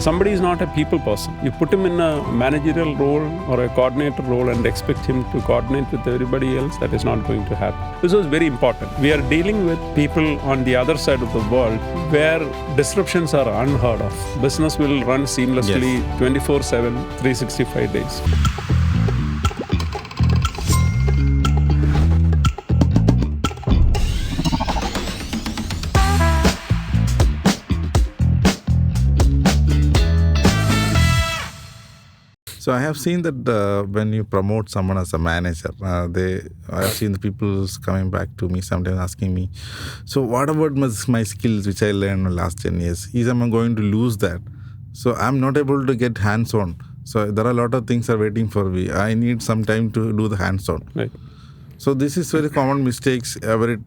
Somebody is not a people person. You put him in a managerial role or a coordinator role and expect him to coordinate with everybody else, that is not going to happen. This was very important. We are dealing with people on the other side of the world where disruptions are unheard of. Business will run seamlessly 24/7, 365 days. So I have seen that when you promote someone as a manager, I have seen the people coming back to me sometimes asking me, so what about my skills which I learned in the last 10 years? Am I going to lose that? So I'm not able to get hands-on. So there are a lot of things are waiting for me. I need some time to do the hands-on. Right. So this is very common mistakes every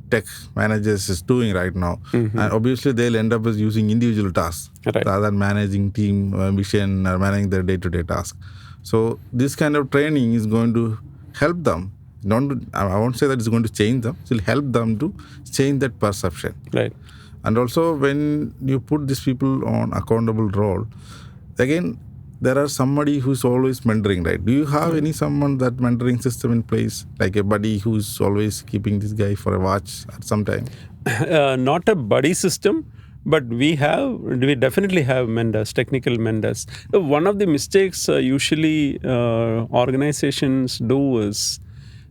tech managers is doing right now. Mm-hmm. And obviously they'll end up as using individual tasks rather than managing team mission or managing their day-to-day task. So this kind of training is going to help them. I won't say that it's going to change them. It will help them to change that perception. Right. And also when you put these people on accountable role, again, there are somebody who's always mentoring, right? Do you have someone that mentoring system in place, like a buddy who's always keeping this guy for a watch at some time? Not a buddy system, but we definitely have mentors, technical mentors. One of the mistakes usually organizations do is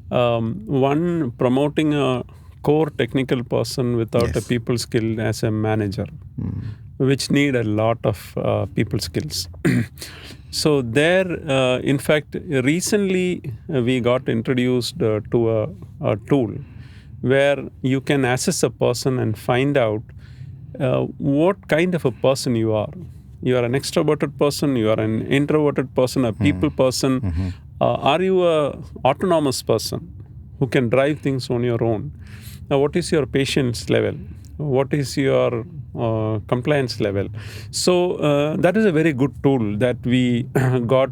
one, promoting a core technical person without a people skill as a manager. Which need a lot of people skills. So there, in fact, recently we got introduced to a tool where you can assess a person and find out what kind of a person you are. You are an extroverted person, you are an introverted person, a people person. Mm-hmm. Are you a autonomous person who can drive things on your own? Now, what is your patience level? What is your compliance level? So that is a very good tool that we got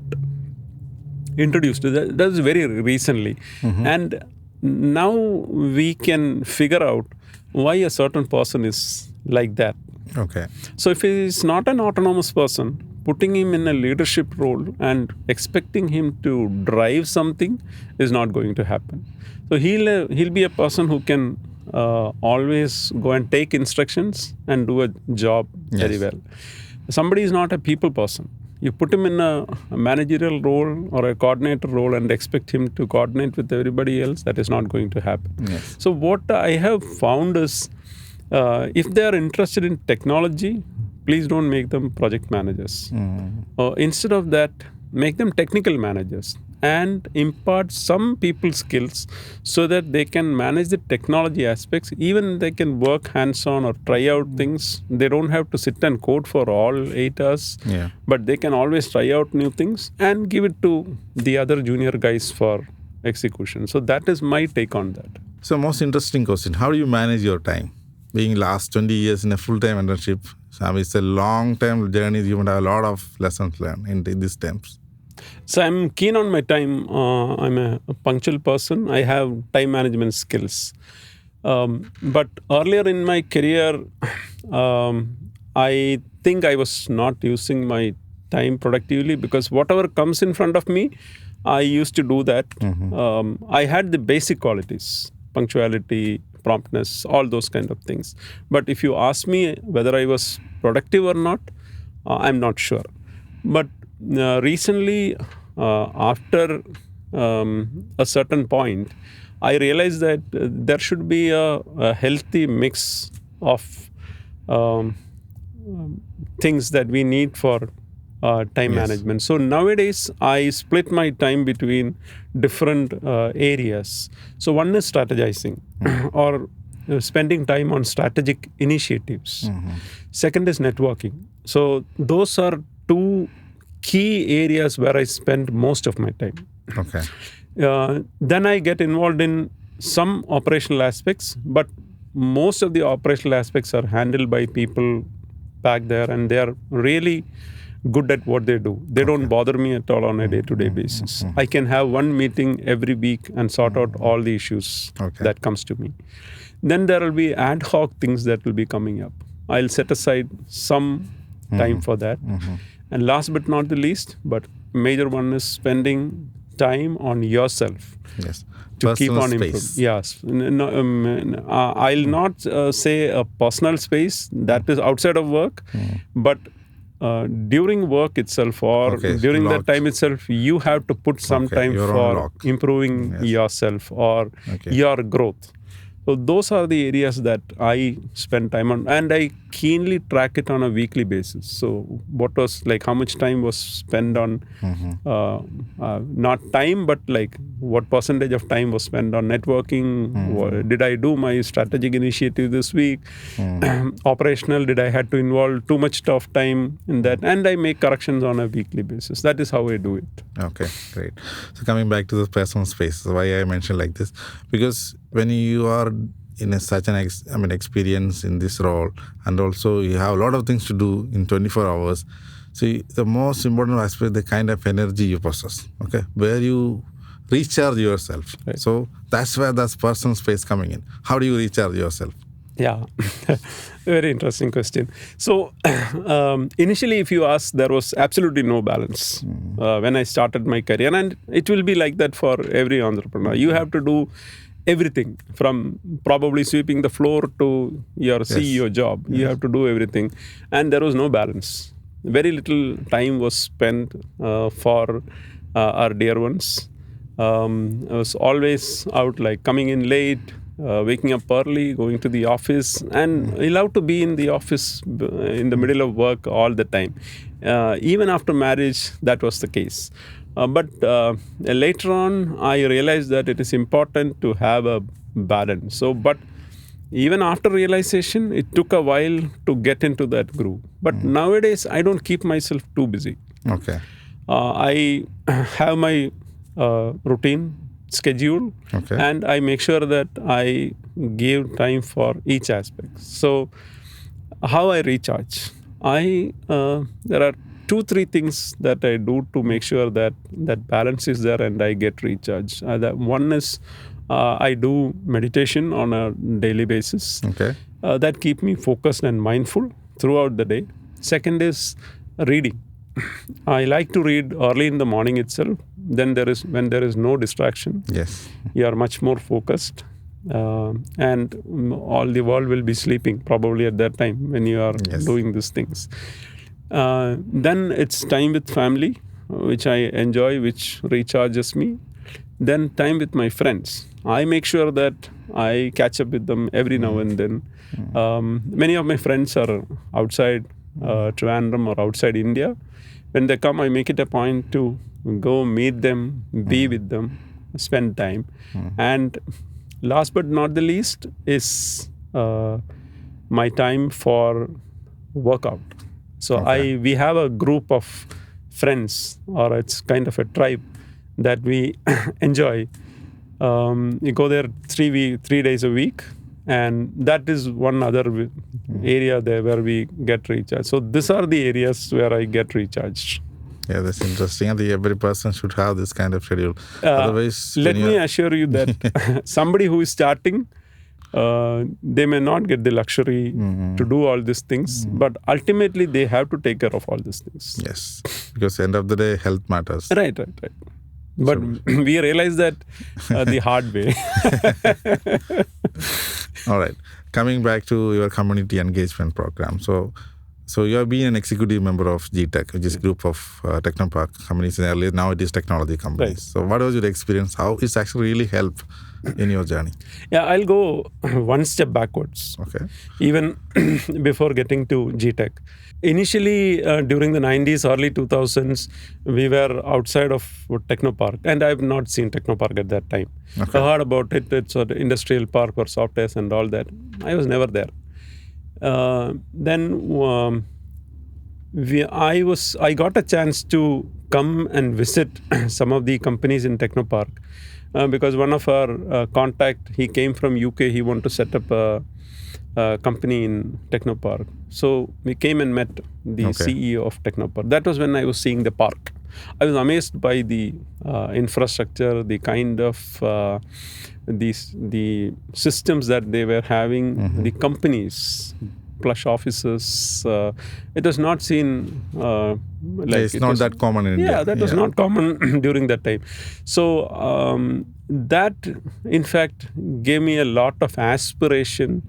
introduced to. That is very recently. Mm-hmm. And now we can figure out why a certain person is like that. Okay. So if he is not an autonomous person, putting him in a leadership role and expecting him to drive something is not going to happen. So he'll be a person who can always go and take instructions and do a job very well. Somebody is not a people person. You put him in a managerial role or a coordinator role and expect him to coordinate with everybody else, that is not going to happen. Yes. So what I have found is, if they are interested in technology, please don't make them project managers. Instead of that, make them technical managers and impart some people skills so that they can manage the technology aspects. Even they can work hands-on or try out things. They don't have to sit and code for all 8 hours, but they can always try out new things and give it to the other junior guys for execution. So that is my take on that. So most interesting question, how do you manage your time? Being last 20 years in a full-time internship, it's a long-time journey. You will have a lot of lessons learned in these times. So I'm keen on my time. I'm a punctual person. I have time management skills. But earlier in my career, I think I was not using my time productively because whatever comes in front of me, I used to do that. Mm-hmm. I had the basic qualities, punctuality, promptness, all those kind of things. But if you ask me whether I was productive or not, I'm not sure. But recently, after a certain point, I realized that there should be a healthy mix of things that we need for time management. So nowadays, I split my time between different areas. So one is strategizing or spending time on strategic initiatives. Mm-hmm. Second is networking. So those are two key areas where I spend most of my time. Okay. Then I get involved in some operational aspects, but most of the operational aspects are handled by people back there, and they are really good at what they do. They don't bother me at all on a day-to-day basis. I can have one meeting every week and sort out all the issues that comes to me. Then there will be ad hoc things that will be coming up. I'll set aside some time for that. And last but not the least, but major one is spending time on yourself. Yes. To Personal keep on space. improving. Yes. I'll not say a personal space that is outside of work, but during work itself or during that time itself, you have to put some time for improving yourself or your growth. So those are the areas that I spend time on, and I keenly track it on a weekly basis. So what was like, how much time was spent on, not time, but like what percentage of time was spent on networking? Did I do my strategic initiative this week? Operational, did I had to involve too much of time in that? And I make corrections on a weekly basis. That is how I do it. Okay, great. So coming back to the personal space, why I mentioned like this, because when you are in such an experience in this role, and also you have a lot of things to do in 24 hours. See, the most important aspect, the kind of energy you possess, okay, where you recharge yourself. Right. So that's where that's personal space coming in. How do you recharge yourself? Yeah, very interesting question. So initially, if you ask, there was absolutely no balance when I started my career. And it will be like that for every entrepreneur. You have to do everything from probably sweeping the floor to your CEO job. You have to do everything. And there was no balance. Very little time was spent for our dear ones. I was always out, like coming in late, waking up early, going to the office, and allowed to be in the office in the middle of work all the time. Even after marriage, that was the case. But later on, I realized that it is important to have a balance. So, but even after realization, it took a while to get into that groove. But nowadays, I don't keep myself too busy. Okay. I have my routine schedule, and I make sure that I give time for each aspect. So, how I recharge? There are 2-3 things that I do to make sure that that balance is there and I get recharged. One is I do meditation on a daily basis. That keep me focused and mindful throughout the day. Second is reading. I like to read early in the morning itself. Then when there is no distraction. Yes. You are much more focused. And all the world will be sleeping probably at that time when you are doing these things. Then it's time with family, which I enjoy, which recharges me. Then time with my friends. I make sure that I catch up with them every now and then. Many of my friends are outside Trivandrum or outside India. When they come, I make it a point to go meet them, be with them, spend time. And last but not the least is my time for workout. So we have a group of friends, or it's kind of a tribe that we enjoy. You go there 3 days a week, and that is one other area there where we get recharged. So these are the areas where I get recharged. Yeah, that's interesting. I think every person should have this kind of schedule. Otherwise, let me assure you that somebody who is starting, they may not get the luxury to do all these things, but ultimately they have to take care of all these things. Yes, because end of the day, health matters. Right. But we realize that the hard way. All right. Coming back to your community engagement program. So you have been an executive member of GTech, which is a group of Technopark companies. Earlier, now it is technology companies. Right. So what was your experience? How it's actually really helped in your journey? Yeah, I'll go one step backwards. Okay. Even before getting to GTech. Initially, during the 90s, early 2000s, we were outside of Technopark. And I have not seen Technopark at that time. I heard about it. It's an industrial park for softwares and all that. I was never there. Then I got a chance to come and visit some of the companies in Technopark because one of our contact, he came from UK. He wanted to set up a company in Technopark. So we came and met the CEO of Technopark. That was when I was seeing the park. I was amazed by the infrastructure, the kind of the systems that they were having, the companies, plush offices. It was not seen It's not that common in India. Yeah, that was not common during that time. So that, in fact, gave me a lot of aspiration,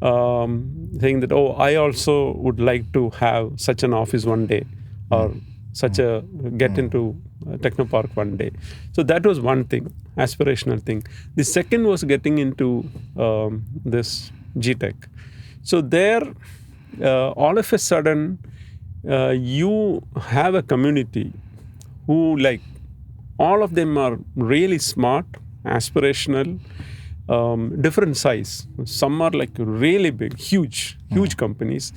saying that, I also would like to have such an office one day, or get into Technopark one day. So that was one thing, aspirational thing. The second was getting into this GTech. So there, all of a sudden, you have a community who, like, all of them are really smart, aspirational, different size. Some are like really big, huge companies.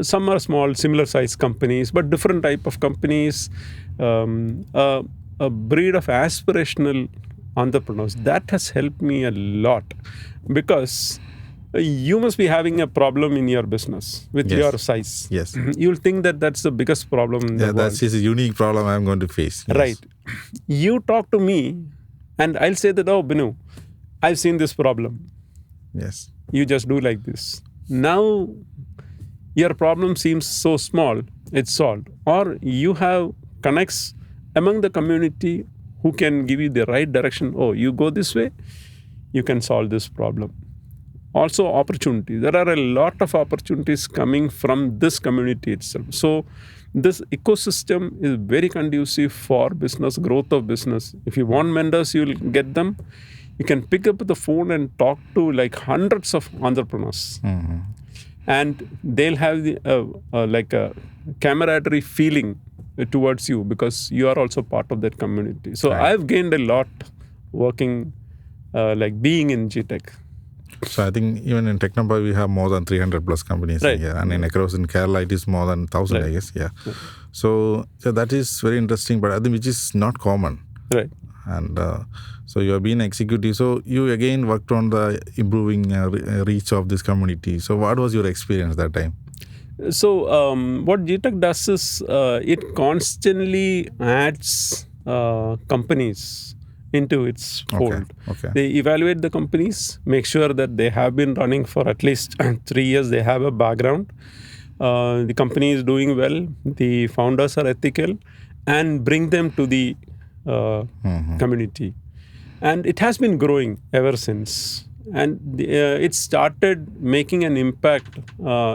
Some are small, similar size companies, but different type of companies. A breed of aspirational entrepreneurs. That has helped me a lot, because you must be having a problem in your business with your size. Yes. You'll think that that's the biggest problem in the world. That's a unique problem I'm going to face. Yes. Right. You talk to me and I'll say that, Binu, I've seen this problem. Yes. You just do like this. Now, your problem seems so small, it's solved. Or you have connects among the community who can give you the right direction. You go this way, you can solve this problem. Also, opportunity. There are a lot of opportunities coming from this community itself. So, this ecosystem is very conducive for business, growth of business. If you want mentors, you'll get them. You can pick up the phone and talk to like hundreds of entrepreneurs. Mm-hmm. And they'll have like a camaraderie feeling towards you, because you are also part of that community. So I've gained a lot working, like being in GTech. So I think even in Technopark we have more than 300 plus companies here, and across in Kerala it is more than 1,000, I guess. Yeah. So that is very interesting, but I think which is not common. Right. And so you have been executive. So you again worked on the improving reach of this community. So what was your experience that time? So what GTech does is it constantly adds companies into its fold. Okay. They evaluate the companies, make sure that they have been running for at least 3 years, they have a background, the company is doing well, the founders are ethical, and bring them to the community. And it has been growing ever since. And it started making an impact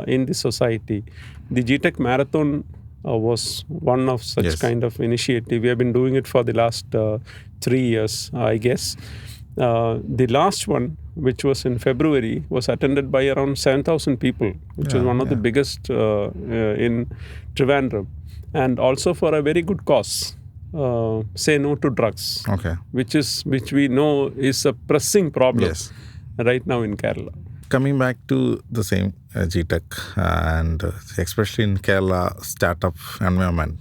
in the society. The GTech Marathon was one of such kind of initiative. We have been doing it for the last 3 years, I guess. The last one, which was in February, was attended by around 7,000 people, which was one of the biggest in Trivandrum. And also for a very good cause. Say no to drugs, which we know is a pressing problem right now in Kerala. Coming back to the same GTech and especially in Kerala startup environment,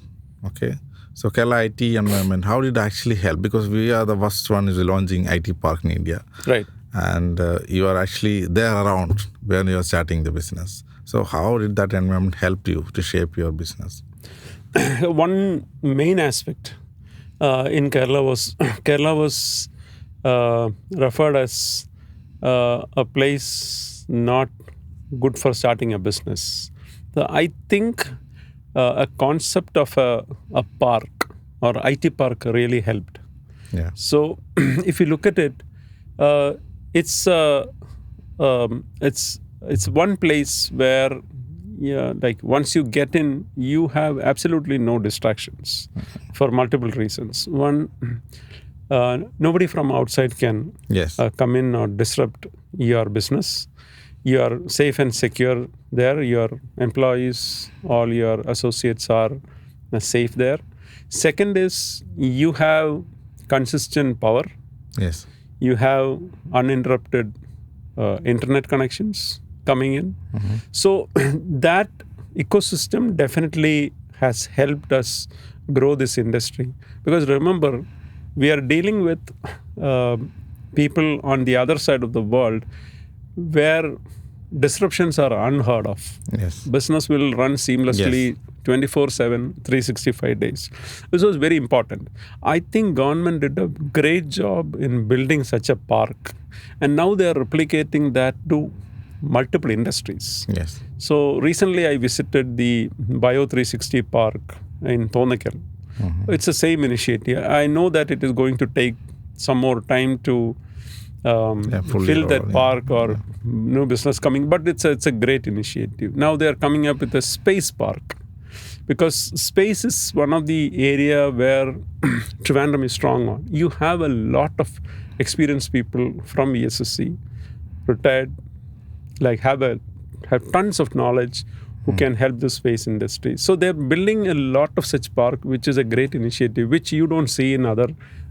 so Kerala IT environment, how did it actually help? Because we are the first one who is launching IT park in India. Right. And you are actually there around when you are starting the business. So how did that environment help you to shape your business? One main aspect in Kerala was referred as a place not good for starting a business. So I think a concept of a park or IT park really helped. Yeah. So if you look at it, it's one place where like once you get in, you have absolutely no distractions for multiple reasons. One, nobody from outside can come in or disrupt your business. You are safe and secure there. Your employees, all your associates are safe there. Second is you have consistent power. Yes. You have uninterrupted internet connections coming in. Mm-hmm. So that ecosystem definitely has helped us grow this industry. Because remember, we are dealing with people on the other side of the world where disruptions are unheard of. Yes. Business will run seamlessly 24/7, 365 days. This was very important. I think government did a great job in building such a park. And now they are replicating that to multiple industries. Yes. So recently I visited the Bio 360 Park in Thonakal. It's the same initiative. I know that it is going to take some more time to fill that park or new business coming, but it's a great initiative. Now they are coming up with a space park, because space is one of the area where Trivandrum is strong on. You have a lot of experienced people from ESSC, retired, like have tons of knowledge who can help the space industry. So they're building a lot of such park, which is a great initiative, which you don't see in other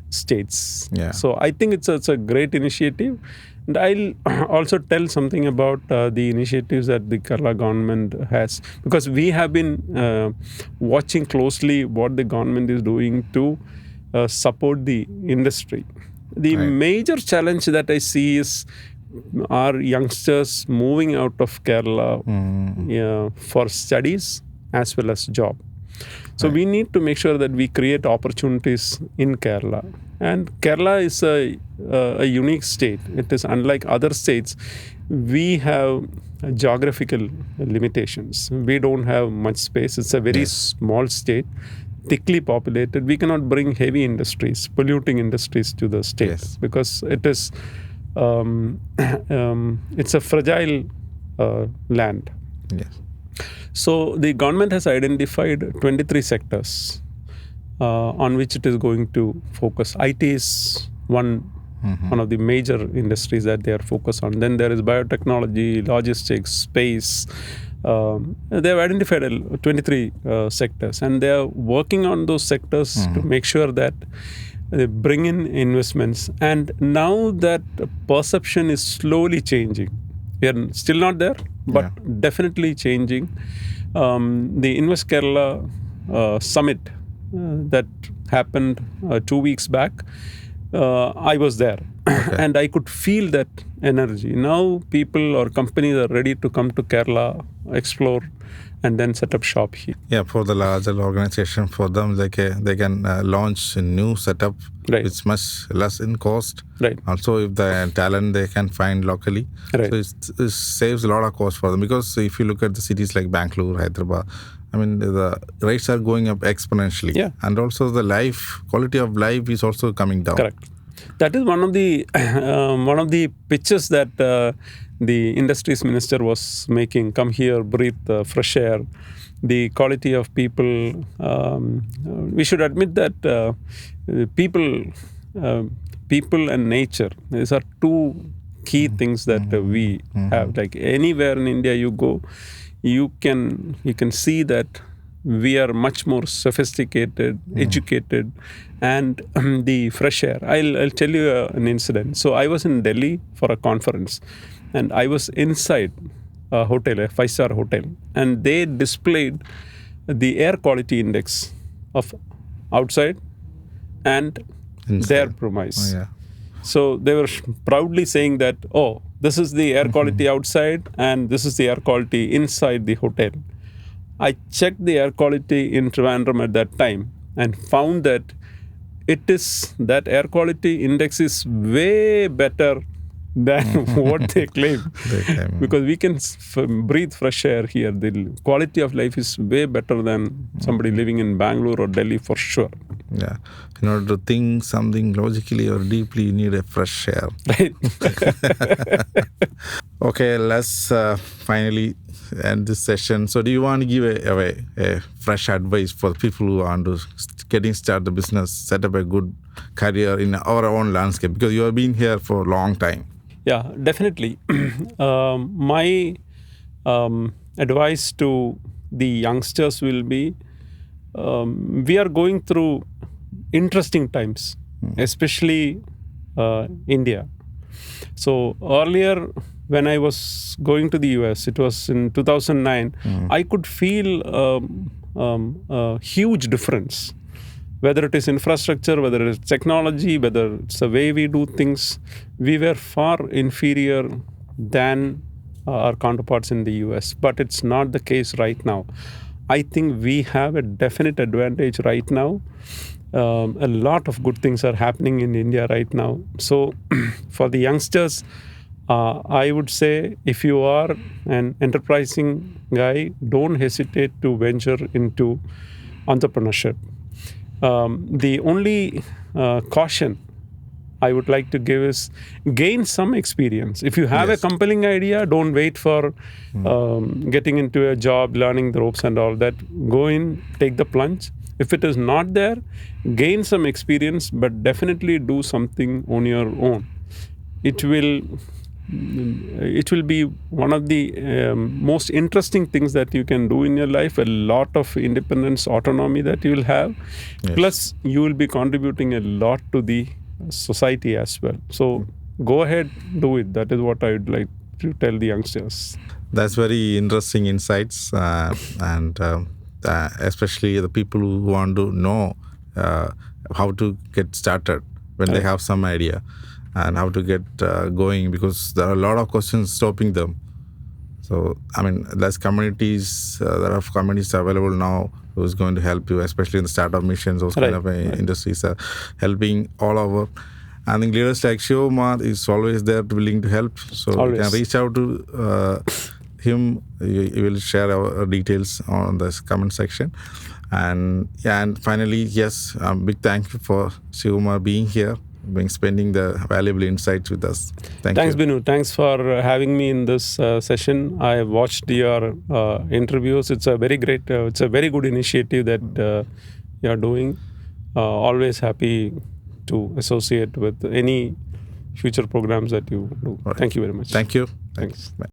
states. Yeah. So I think it's a great initiative. And I'll also tell something about the initiatives that the Kerala government has, because we have been watching closely what the government is doing to support the industry. The major challenge that I see is our youngsters moving out of Kerala for studies as well as job. So we need to make sure that we create opportunities in Kerala. And Kerala is a unique state. It is unlike other states. We have geographical limitations. We don't have much space. It's a very small state, thickly populated. We cannot bring heavy industries, polluting industries to the state because it is it's a fragile land. Yes. So the government has identified 23 sectors on which it is going to focus. IT is one of the major industries that they are focused on. Then there is biotechnology, logistics, space. They have identified 23 sectors, and they are working on those sectors to make sure that they bring in investments. And now that perception is slowly changing. We are still not there, but definitely changing. The Invest Kerala summit that happened 2 weeks back, I was there and I could feel that energy. Now people or companies are ready to come to Kerala, explore, and then set up shop here. Yeah, for the larger organization, for them, they can launch a new setup. It's much less in cost. Also, if the talent they can find locally. So it saves a lot of cost for them. Because if you look at the cities like Bangalore, Hyderabad, I mean, the rates are going up exponentially. And also the quality of life is also coming down. Correct. That is one of the pitches that the industries minister was making. Come here, breathe fresh air. The quality of people. We should admit that people and nature, these are two key things that we have. Like anywhere in India you go, you can see that we are much more sophisticated, educated, and the fresh air. I'll tell you an incident. So I was in Delhi for a conference, and I was inside a hotel, a 5-star hotel, and they displayed the air quality index of outside and inside. Their premise. So they were proudly saying that, this is the air quality outside and this is the air quality inside the hotel. I checked the air quality in Trivandrum at that time and found that that air quality index is way better than what they claim. Because we can breathe fresh air here. The quality of life is way better than somebody living in Bangalore or Delhi for sure. Yeah. In order to think something logically or deeply, you need a fresh air. Right. Okay, let's finally end this session. So do you want to give a fresh advice for people who want to getting started the business, set up a good career in our own landscape? Because you have been here for a long time. Yeah, definitely. My advice to the youngsters will be, we are going through interesting times, especially India. So earlier, when I was going to the US, it was in 2009, I could feel a huge difference. Whether it is infrastructure, whether it is technology, whether it's the way we do things, we were far inferior than our counterparts in the US. But it's not the case right now. I think we have a definite advantage right now. A lot of good things are happening in India right now. So for the youngsters, I would say if you are an enterprising guy, don't hesitate to venture into entrepreneurship. The only caution I would like to give is gain some experience. If you have a compelling idea, don't wait for getting into a job, learning the ropes and all that. Go in, take the plunge. If it is not there, gain some experience, but definitely do something on your own. It will be one of the most interesting things that you can do in your life. A lot of independence, autonomy that you will have. Plus you will be contributing a lot to the society as well. So go ahead, do it. That is what I would like to tell the youngsters. That's very interesting insights, and especially the people who want to know how to get started when they have some idea, and how to get going, because there are a lot of questions stopping them. So, I mean, there's communities, there are communities available now who's going to help you, especially in the startup missions, those kind of industries are helping all over. I think leaders like Sivakumar is always there, willing to help. So you can reach out to him. You will share our details on this comment section. And finally, yes, big thank you for Sivakumar being here, spending the valuable insights with us. Thanks, Binu. Thanks for having me in this session. I watched your interviews. It's a very great, it's a very good initiative that you are doing. Always happy to associate with any future programs that you do. Thank you very much. Thank you. Thanks. Bye.